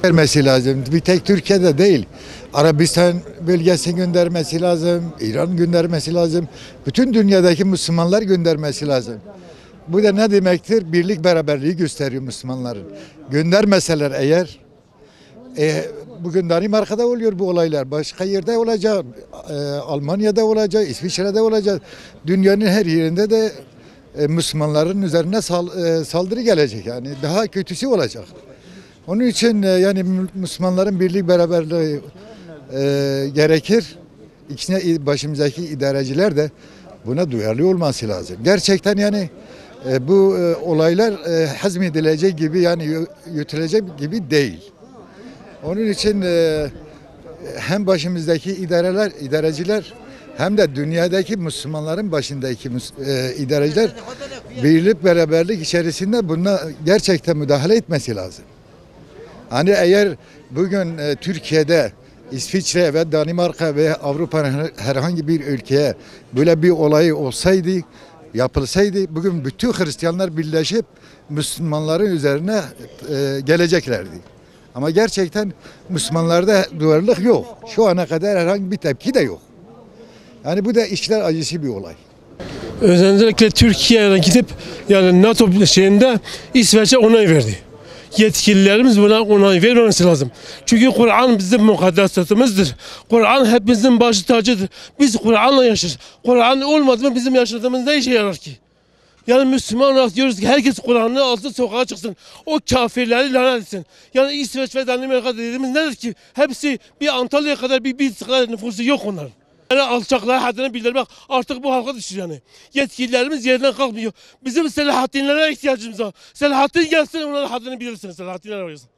Vermesi lazım. Bir tek Türkiye'de değil. Arabistan bölgesi göndermesi lazım. İran göndermesi lazım. Bütün dünyadaki Müslümanlar göndermesi lazım. Bu da ne demektir? Birlik beraberliği gösteriyor Müslümanların. Göndermeseler eğer bugün Danimarka'da oluyor bu olaylar. Başka yerde olacak. Almanya'da olacak. İsviçre'de olacak. Dünyanın her yerinde de Müslümanların üzerine saldırı gelecek. Yani daha kötüsü olacak. Onun için yani Müslümanların birlik beraberliği gerekir. İkisine başımızdaki idareciler de buna duyarlı olması lazım. Gerçekten yani bu olaylar hazmedilecek gibi yani yürütülecek gibi değil. Onun için hem başımızdaki idareciler hem de dünyadaki Müslümanların başındaki idareciler birlik beraberlik içerisinde buna gerçekten müdahale etmesi lazım. Hani eğer bugün Türkiye'de, İsviçre ve Danimarka ve Avrupa'nın herhangi bir ülkeye böyle bir olay olsaydı, yapılsaydı bugün bütün Hristiyanlar birleşip Müslümanların üzerine geleceklerdi. Ama gerçekten Müslümanlarda duyarlılık yok. Şu ana kadar herhangi bir tepki de yok. Yani bu da içler acısı bir olay. Özellikle Türkiye'ye gidip yani NATO şeyinde İsveç'e onay verdi. Yetkililerimiz buna onay vermemesi lazım. Çünkü Kur'an bizim mukaddesatımızdır. Kur'an hepimizin başı tacıdır. Biz Kur'an'la yaşarız. Kur'an olmadı mı bizim yaşadığımız ne işe yarar ki? Yani Müslüman olarak diyoruz ki herkes Kur'an'ı alsın sokağa çıksın. O kafirleri lanet etsin. Yani İsveç ve Danimarka dediğimiz nedir ki? Hepsi bir Antalya'ya kadar bir kadar nüfusu yok onların. Yani alçaklara haddini bildirmek artık bu halka düşür yani. Yetkililerimiz yerden kalkmıyor. Bizim Selahattinlere ihtiyacımız var. Selahattin gelsin onlara haddini bilirsin. Selahattinler arıyorsun.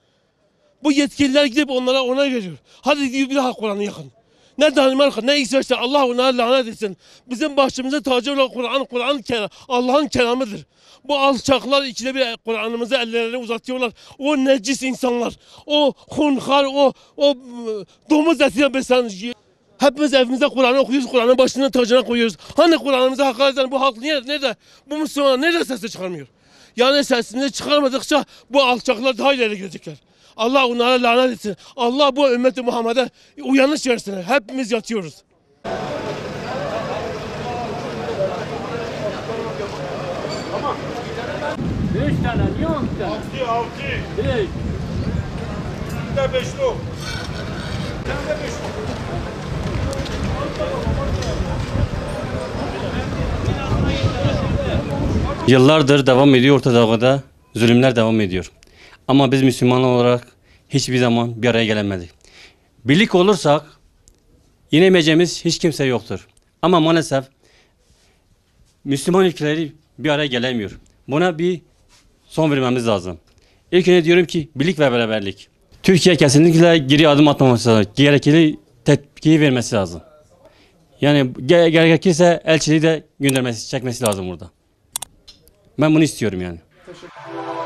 Bu yetkililer gidip onlara onay veriyor. Hadi bir daha Kur'an'ı yakın. Ne Danimarka ne İsveç'te Allah onlara lanet etsin. Bizim başımıza tacı olan Kur'an Allah'ın kelamıdır. Bu alçaklar ikide bir Kur'an'ımızı ellerine uzatıyorlar. O necis insanlar, o hunkar, o domuz etiyle beslenen. Hepimiz evimizde Kur'an'ı okuyoruz, Kur'an'ın başının tacına koyuyoruz. Hani Kur'an'ımıza hakaret eden bu halk nerede? Bu Müslümanlar nerede sesini çıkarmıyor? Yani sesini çıkarmadıkça bu alçaklar daha ileri gidecekler. Allah onlara lanet etsin. Allah bu ümmeti Muhammed'e uyanış versin. Hepimiz yatıyoruz. Tamam. 5 tane, niye 10 tane? 6. 5. Bir de 5'li. Sen de 5'li. Yıllardır devam ediyor Orta Doğu'da, zulümler devam ediyor. Ama biz Müslümanlar olarak hiçbir zaman bir araya gelemedik. Birlik olursak yenemeyeceğimiz hiç kimse yoktur. Ama maalesef Müslüman ülkeleri bir araya gelemiyor. Buna bir son vermemiz lazım. İlk önce diyorum ki birlik ve beraberlik. Türkiye kesinlikle geri adım atmaması lazım. Gerekli tepkiyi vermesi lazım. Yani gerekirse elçiliği de göndermesi, çekmesi lazım burada. Ben bunu istiyorum yani. Teşekkür ederim.